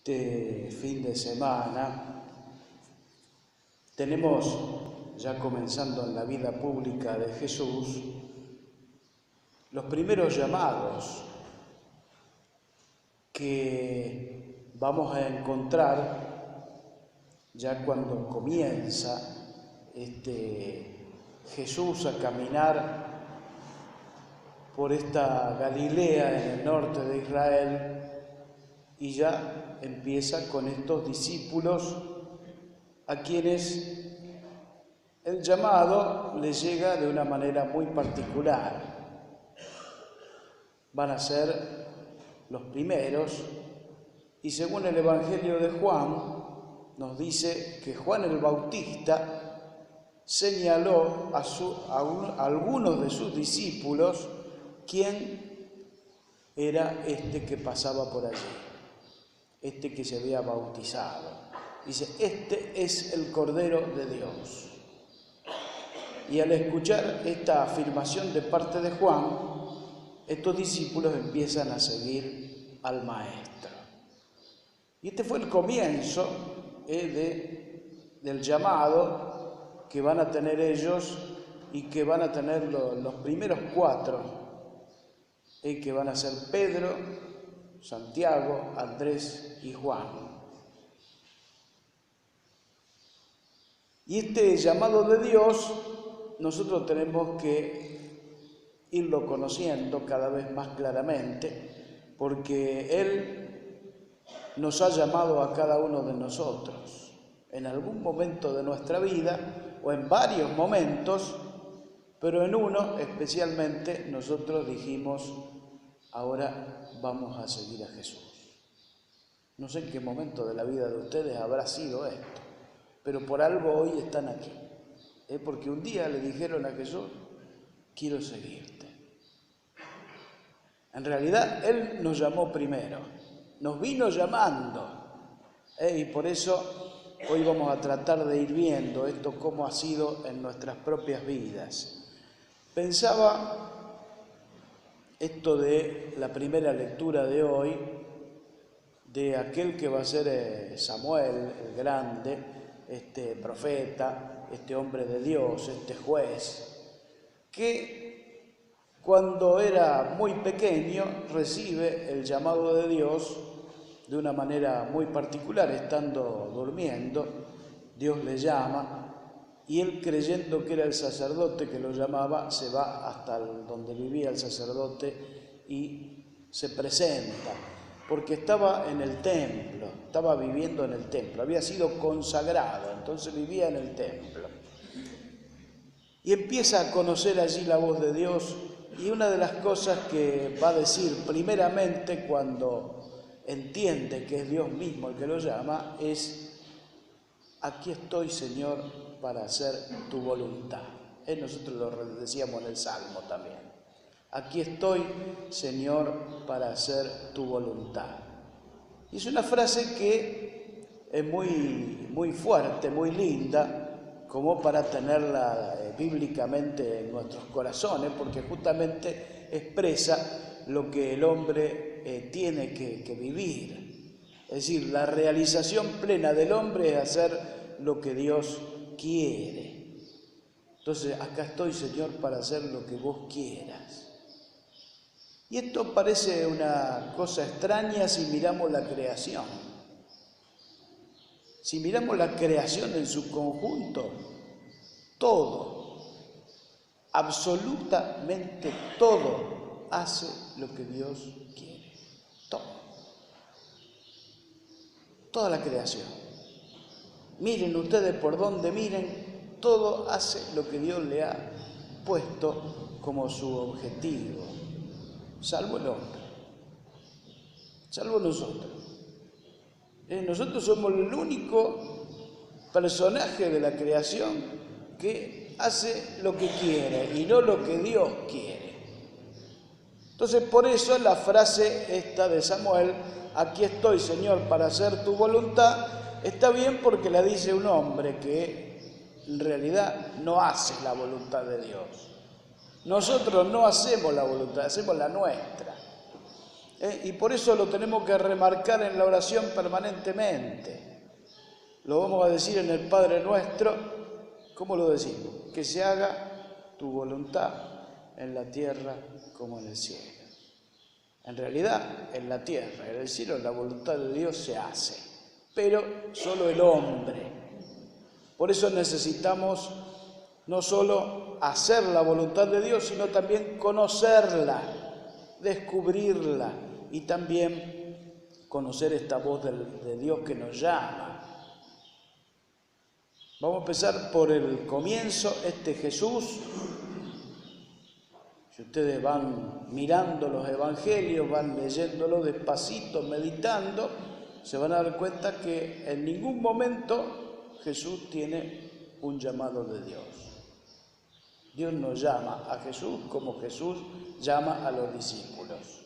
Este fin de semana tenemos, ya comenzando en la vida pública de Jesús, los primeros llamados que vamos a encontrar ya cuando comienza Jesús a caminar por esta Galilea en el norte de Israel, y ya empieza con estos discípulos a quienes el llamado les llega de una manera muy particular. Van a ser los primeros, y según el Evangelio de Juan, nos dice que Juan el Bautista señaló a algunos de sus discípulos quién era este que pasaba por allí, este que se había bautizado. Dice, este es el Cordero de Dios. Y al escuchar esta afirmación de parte de Juan, estos discípulos empiezan a seguir al Maestro. Y este fue el comienzo del llamado que van a tener ellos y que van a tener los primeros cuatro, que van a ser Pedro, Santiago, Andrés y Juan. Y este llamado de Dios nosotros tenemos que irlo conociendo cada vez más claramente, porque Él nos ha llamado a cada uno de nosotros en algún momento de nuestra vida o en varios momentos, pero en uno especialmente nosotros dijimos, ahora vamos a seguir a Jesús. No sé en qué momento de la vida de ustedes habrá sido esto, pero por algo hoy están aquí. Porque un día le dijeron a Jesús, quiero seguirte. En realidad, Él nos llamó primero, nos vino llamando. Y por eso hoy vamos a tratar de ir viendo esto cómo ha sido en nuestras propias vidas. Pensaba esto de la primera lectura de hoy, de aquel que va a ser Samuel, el grande, este profeta, este hombre de Dios, este juez, que cuando era muy pequeño recibe el llamado de Dios de una manera muy particular, estando durmiendo, Dios le llama, y él, creyendo que era el sacerdote que lo llamaba, se va hasta donde vivía el sacerdote y se presenta, porque estaba en el templo, estaba viviendo en el templo, había sido consagrado, entonces vivía en el templo. Y empieza a conocer allí la voz de Dios, y una de las cosas que va a decir primeramente cuando entiende que es Dios mismo el que lo llama es, aquí estoy, Señor, para hacer tu voluntad. Nosotros lo decíamos en el Salmo también. Aquí estoy, Señor, para hacer tu voluntad. Y es una frase que es muy fuerte, muy linda, como para tenerla bíblicamente en nuestros corazones, porque justamente expresa lo que el hombre tiene que vivir. Es decir, la realización plena del hombre es hacer lo que Dios quiere. Entonces, acá estoy, Señor, para hacer lo que vos quieras. Y esto parece una cosa extraña si miramos la creación. Si miramos la creación en su conjunto, todo, absolutamente todo, hace lo que Dios quiere. Todo. Toda la creación. Miren ustedes por donde miren, todo hace lo que Dios le ha puesto como su objetivo, salvo el hombre, salvo nosotros. Nosotros somos el único personaje de la creación que hace lo que quiere y no lo que Dios quiere. Entonces, por eso la frase esta de Samuel, aquí estoy, Señor, para hacer tu voluntad, está bien porque la dice un hombre que en realidad no hace la voluntad de Dios. Nosotros no hacemos la voluntad, hacemos la nuestra. Y por eso lo tenemos que remarcar en la oración permanentemente. Lo vamos a decir en el Padre Nuestro. ¿Cómo lo decimos? Que se haga tu voluntad en la tierra como en el cielo. En realidad, en la tierra, en el cielo, la voluntad de Dios se hace, pero solo el hombre. Por eso necesitamos no solo hacer la voluntad de Dios, sino también conocerla, descubrirla y también conocer esta voz de Dios que nos llama. Vamos a empezar por el comienzo. Jesús, si ustedes van mirando los evangelios, van leyéndolo despacito, meditando, se van a dar cuenta que en ningún momento Jesús tiene un llamado de Dios. Dios no llama a Jesús como Jesús llama a los discípulos.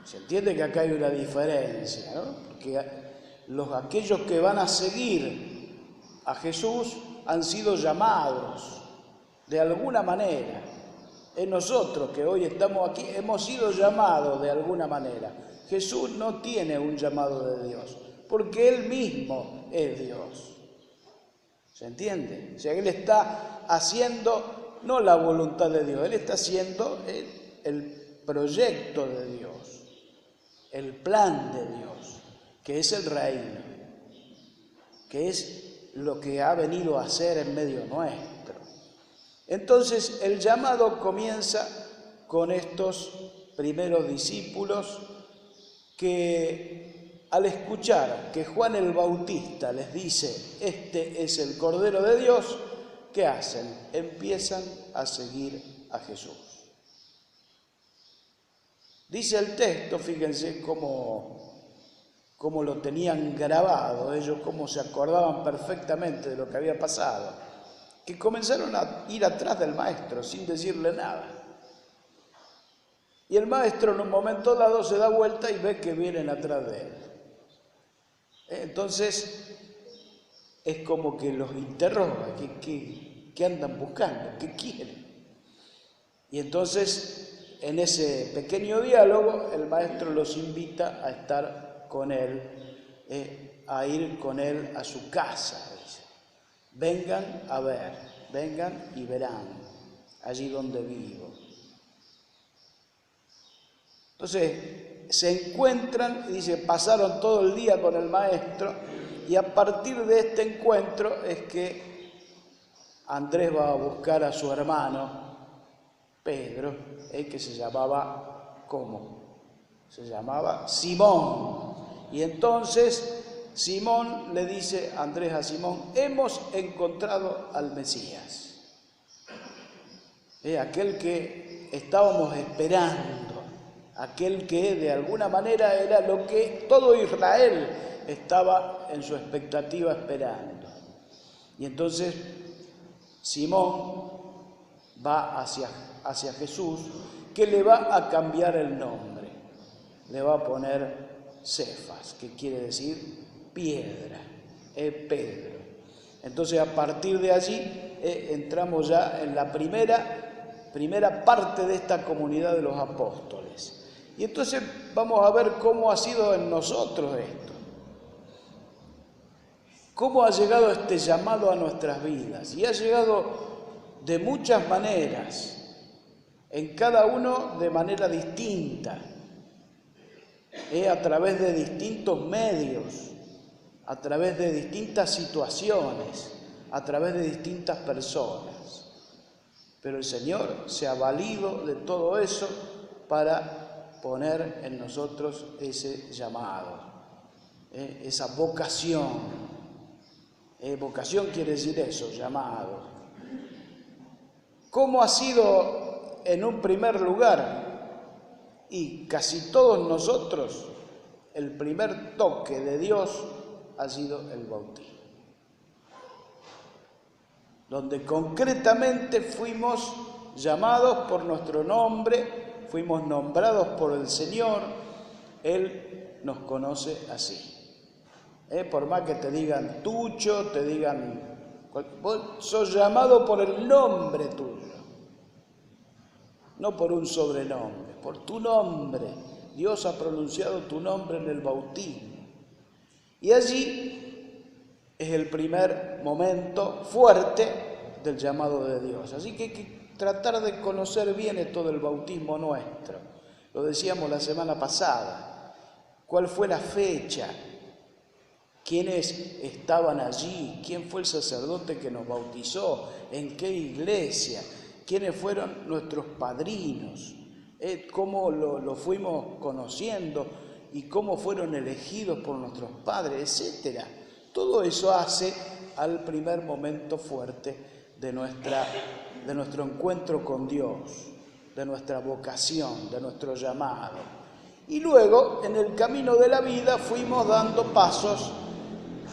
Se entiende que acá hay una diferencia, ¿no? Porque aquellos que van a seguir a Jesús han sido llamados de alguna manera. Nosotros que hoy estamos aquí hemos sido llamados de alguna manera. Jesús no tiene un llamado de Dios, porque Él mismo es Dios. ¿Se entiende? O sea, Él está haciendo no la voluntad de Dios, Él está haciendo el proyecto de Dios, el plan de Dios, que es el reino, que es lo que ha venido a hacer en medio nuestro. Entonces, el llamado comienza con estos primeros discípulos que al escuchar que Juan el Bautista les dice, este es el Cordero de Dios, ¿qué hacen? Empiezan a seguir a Jesús. Dice el texto, fíjense cómo lo tenían grabado, ellos cómo se acordaban perfectamente de lo que había pasado, que comenzaron a ir atrás del maestro sin decirle nada. Y el maestro en un momento dado se da vuelta y ve que vienen atrás de él. Entonces es como que los interroga, ¿qué andan buscando? ¿Qué quieren? Y entonces en ese pequeño diálogo el maestro los invita a estar con él, a ir con él a su casa. Vengan a ver, vengan y verán allí donde vivo. Entonces se encuentran, y dice, pasaron todo el día con el maestro, y a partir de este encuentro es que Andrés va a buscar a su hermano Pedro, que se llamaba, ¿cómo? Se llamaba Simón. Y entonces Simón le dice a Andrés a Simón, hemos encontrado al Mesías, aquel que estábamos esperando, aquel que de alguna manera era lo que todo Israel estaba en su expectativa esperando. Y entonces Simón va hacia Jesús, que le va a cambiar el nombre, le va a poner Cefas, que quiere decir piedra, Pedro. Entonces a partir de allí entramos ya en la primera parte de esta comunidad de los apóstoles. Y entonces vamos a ver cómo ha sido en nosotros esto. Cómo ha llegado este llamado a nuestras vidas. Y ha llegado de muchas maneras, en cada uno de manera distinta, a través de distintos medios, a través de distintas situaciones, a través de distintas personas. Pero el Señor se ha valido de todo eso para poner en nosotros ese llamado, esa vocación. Vocación quiere decir eso, llamado. ¿Cómo ha sido en un primer lugar? Y casi todos nosotros, el primer toque de Dios ha sido el bautismo, donde concretamente fuimos llamados por nuestro nombre, fuimos nombrados por el Señor. Él nos conoce así. Por más que te digan Tucho, te digan, vos sos llamado por el nombre tuyo. no por un sobrenombre, por tu nombre. Dios ha pronunciado tu nombre en el bautismo. Y allí es el primer momento fuerte del llamado de Dios. Así que hay que tratar de conocer bien esto del bautismo nuestro. Lo decíamos la semana pasada. ¿Cuál fue la fecha? ¿Quiénes estaban allí? ¿Quién fue el sacerdote que nos bautizó? ¿En qué iglesia? ¿Quiénes fueron nuestros padrinos? ¿Cómo lo fuimos conociendo? ¿Y cómo fueron elegidos por nuestros padres? Etcétera. Todo eso hace al primer momento fuerte de nuestro encuentro con Dios, de nuestra vocación, de nuestro llamado. Y luego, en el camino de la vida, fuimos dando pasos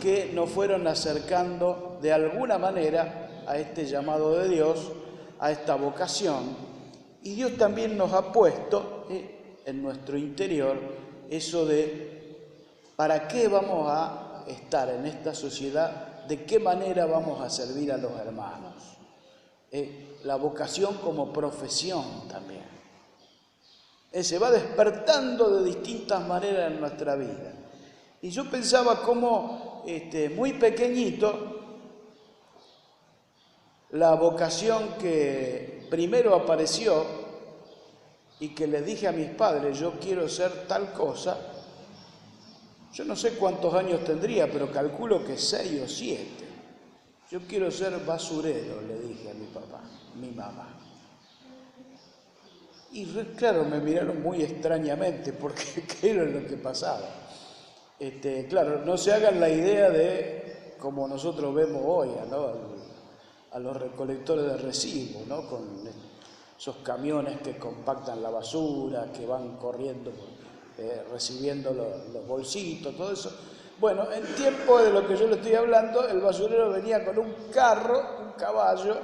que nos fueron acercando de alguna manera a este llamado de Dios, a esta vocación. Y Dios también nos ha puesto en nuestro interior eso de para qué vamos a estar en esta sociedad, de qué manera vamos a servir a los hermanos. La vocación como profesión también. Se va despertando de distintas maneras en nuestra vida. Y yo pensaba cómo muy pequeñito, la vocación que primero apareció y que les dije a mis padres, yo quiero ser tal cosa, yo no sé cuántos años tendría, pero calculo que 6 o 7. Yo quiero ser basurero, le dije a mi papá, mi mamá. Y claro, me miraron muy extrañamente porque qué era lo que pasaba. Claro, no se hagan la idea de como nosotros vemos hoy, ¿no? A los recolectores de residuos, ¿no? Con esos camiones que compactan la basura, que van corriendo, recibiendo los bolsitos, todo eso. Bueno, en tiempo de lo que yo le estoy hablando, el basurero venía con un carro, un caballo,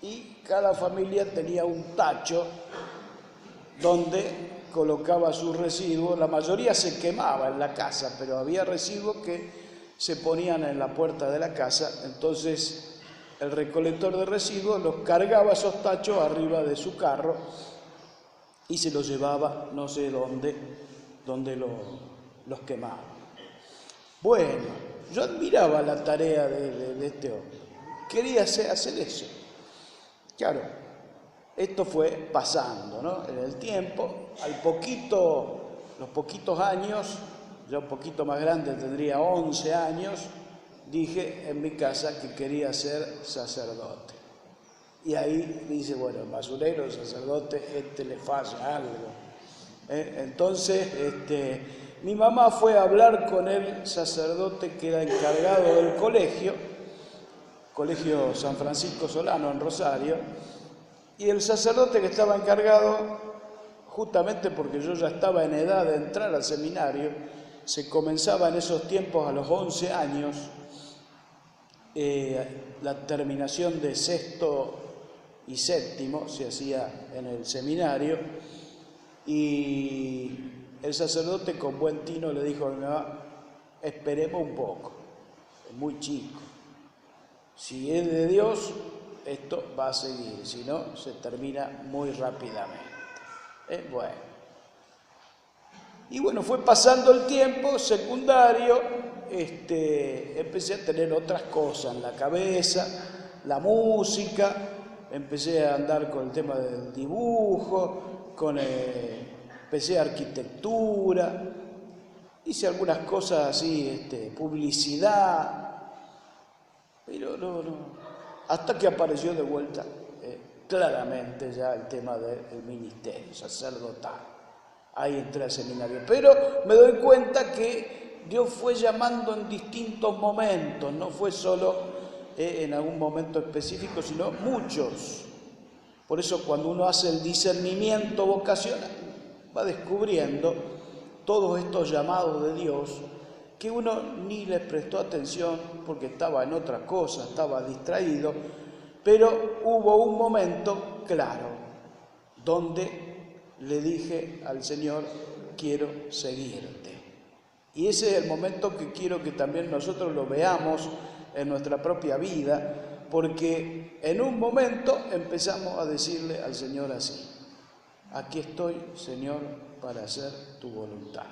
y cada familia tenía un tacho donde colocaba sus residuos. La mayoría se quemaba en la casa, pero había residuos que se ponían en la puerta de la casa. Entonces el recolector de residuos los cargaba esos tachos arriba de su carro y se los llevaba no sé dónde los quemaba. Bueno, yo admiraba la tarea de este hombre. Quería hacer eso. Claro, esto fue pasando, ¿no? En el tiempo, los poquitos años, ya un poquito más grande, tendría 11 años, dije en mi casa que quería ser sacerdote. Y ahí dice, bueno, el basurero, el sacerdote, le falla algo. Entonces, mi mamá fue a hablar con el sacerdote que era encargado del Colegio San Francisco Solano en Rosario, y el sacerdote que estaba encargado, justamente porque yo ya estaba en edad de entrar al seminario, se comenzaba en esos tiempos a los 11 años, la terminación de 6º y 7º se hacía en el seminario, y el sacerdote con buen tino le dijo a mi mamá, esperemos un poco, es muy chico, si es de Dios, esto va a seguir, si no, se termina muy rápidamente. Bueno. Y bueno, fue pasando el tiempo, secundario, empecé a tener otras cosas en la cabeza, la música, empecé a andar con el tema del dibujo, empecé arquitectura, hice algunas cosas así, publicidad, pero no. Hasta que apareció de vuelta claramente ya el tema del ministerio sacerdotal. Ahí entré al seminario. Pero me doy cuenta que Dios fue llamando en distintos momentos, no fue solo en algún momento específico, sino muchos. Por eso cuando uno hace el discernimiento vocacional, va descubriendo todos estos llamados de Dios que uno ni les prestó atención porque estaba en otra cosa, estaba distraído, pero hubo un momento claro donde le dije al Señor, quiero seguirte. Y ese es el momento que quiero que también nosotros lo veamos en nuestra propia vida, porque en un momento empezamos a decirle al Señor así, aquí estoy, Señor, para hacer tu voluntad.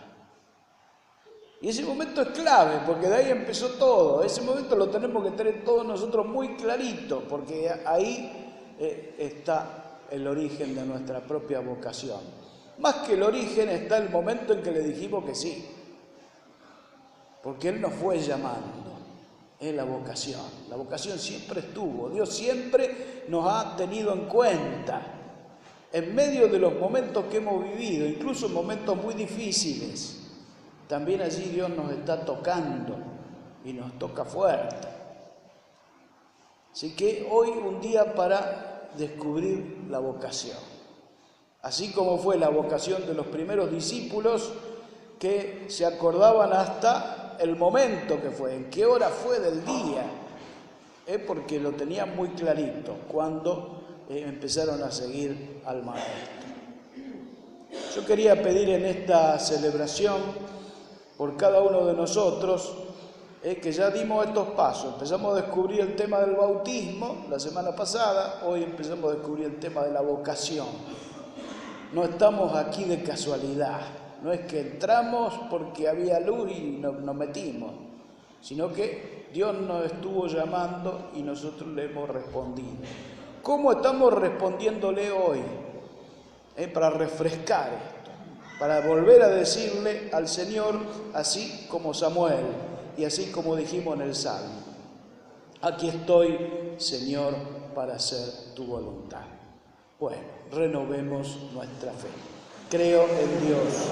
Y ese momento es clave, porque de ahí empezó todo. Ese momento lo tenemos que tener todos nosotros muy clarito, porque ahí está el origen de nuestra propia vocación. Más que el origen está el momento en que le dijimos que sí, porque Él nos fue llamando. Es la vocación. La vocación siempre estuvo. Dios siempre nos ha tenido en cuenta. En medio de los momentos que hemos vivido, incluso en momentos muy difíciles, también allí Dios nos está tocando y nos toca fuerte. Así que hoy un día para descubrir la vocación. Así como fue la vocación de los primeros discípulos que se acordaban hasta el momento que fue, en qué hora fue del día, porque lo tenían muy clarito cuando empezaron a seguir al Maestro. Yo quería pedir en esta celebración por cada uno de nosotros que ya dimos estos pasos. Empezamos a descubrir el tema del bautismo la semana pasada, hoy empezamos a descubrir el tema de la vocación. No estamos aquí de casualidad. No es que entramos porque había luz y nos metimos, sino que Dios nos estuvo llamando y nosotros le hemos respondido. ¿Cómo estamos respondiéndole hoy? Para refrescar esto, para volver a decirle al Señor, así como Samuel y así como dijimos en el Salmo: aquí estoy, Señor, para hacer tu voluntad. Bueno, renovemos nuestra fe. Creo en Dios.